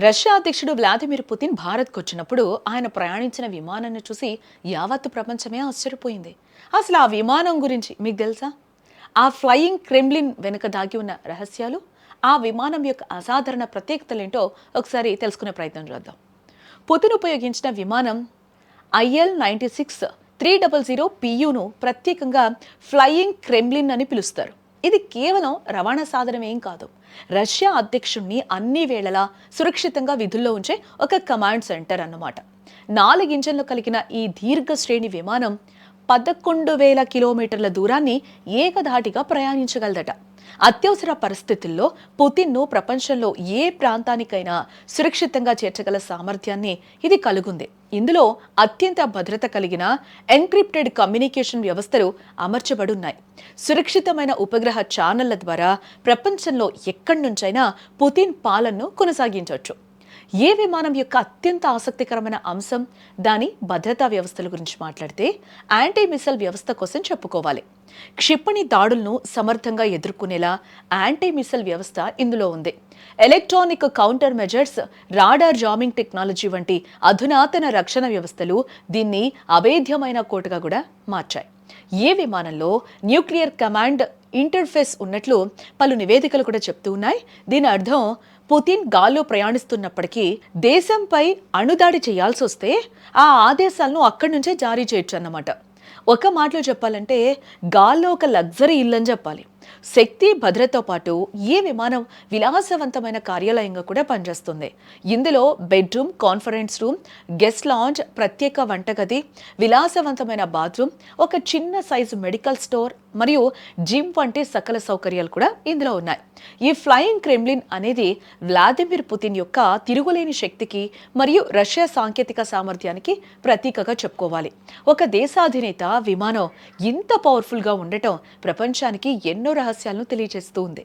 Russia అధ్యక్షుడు Vladimir Putin భారత్కు వచ్చినప్పుడు ఆయన ప్రయాణించిన విమానాన్ని చూసి యావత్తు ప్రపంచమే ఆశ్చర్యపోయింది. అసలు ఆ విమానం గురించి మీకు తెలుసా? ఆ ఫ్లయింగ్ క్రెమ్లిన్ వెనుక దాగి ఉన్న రహస్యాలు, ఆ విమానం యొక్క అసాధారణ ప్రత్యేకతలేంటో ఒకసారి తెలుసుకునే ప్రయత్నం చేద్దాం. పుతిన్ ఉపయోగించిన విమానం IL-96 300 PUను ప్రత్యేకంగా ఫ్లయింగ్ క్రెమ్లిన్ అని పిలుస్తారు. ఇది కేవలం రవాణా సాధనం ఏం కాదు. రష్యా అధ్యక్షుణ్ణి అన్ని వేళలా సురక్షితంగా విధుల్లో ఉంచే ఒక కమాండ్ సెంటర్ అన్నమాట. 4 ఇంజన్లు కలిగిన ఈ దీర్ఘ శ్రేణి విమానం 11,000 కిలోమీటర్ల దూరాన్ని ఏకధాటిగా ప్రయాణించగలదట. అత్యవసర పరిస్థితుల్లో పుతిన్ను ప్రపంచంలో ఏ ప్రాంతానికైనా సురక్షితంగా చేర్చగల సామర్థ్యాన్ని ఇది కలుగుంది. ఇందులో అత్యంత భద్రత కలిగిన ఎన్క్రిప్టెడ్ కమ్యూనికేషన్ వ్యవస్థలు అమర్చబడున్నాయి. సురక్షితమైన ఉపగ్రహ ఛానళ్ల ద్వారా ప్రపంచంలో ఎక్కడి నుంచైనా పుతిన్ పాలనను కొనసాగించవచ్చు. ఏ విమానం యొక్క అత్యంత ఆసక్తికరమైన అంశం దాని భద్రతా వ్యవస్థల గురించి మాట్లాడితే యాంటీ మిసైల్ వ్యవస్థ కోసం చెప్పుకోవాలి. క్షిపణి దాడులను సమర్థంగా ఎదుర్కొనేలా యాంటీ మిసైల్ వ్యవస్థ ఇందులో ఉంది. Electronic counter measures, radar jamming technology వంటి అధునాతన రక్షణ వ్యవస్థలు దీన్ని అభేద్యమైన కోటగా కూడా మార్చాయి. ఏ విమానంలో న్యూక్లియర్ కమాండ్ ఇంటర్ఫేస్ ఉన్నట్లు పలు నివేదికలు కూడా చెప్తూ ఉన్నాయి. దీని అర్థం పుతిన్ గాల్లో ప్రయాణిస్తున్నప్పటికీ దేశంపై అణుదాడి చేయాల్సి వస్తే ఆ ఆదేశాలను అక్కడి నుంచే జారీ చేయొచ్చు అన్నమాట. ఒక మాటలో చెప్పాలంటే గాల్లో ఒక లగ్జరీ ఇల్లు అని చెప్పాలి. శక్తి, భద్రతతో పాటు ఈ విమానం విలాసవంతమైన కార్యాలయంగా కూడా పనిచేస్తుంది. ఇందులో bedroom, conference room, guest lounge, ప్రత్యేక వంటగది, విలాసవంతమైన బాత్రూమ్, ఒక చిన్న సైజు మెడికల్ స్టోర్ మరియు జిమ్ వంటి సకల సౌకర్యాలు కూడా ఇందులో ఉన్నాయి. ఈ ఫ్లయింగ్ క్రెమ్లిన్ అనేది వ్లాదిమిర్ పుతిన్ యొక్క తిరుగులేని శక్తికి మరియు రష్యా సాంకేతిక సామర్థ్యానికి ప్రతీకగా చెప్పుకోవాలి. ఒక దేశాధినేత విమానం ఇంత పవర్ఫుల్గా ఉండటం ప్రపంచానికి ఎన్నో రహస్యాలను తెలియజేస్తూ ఉంది.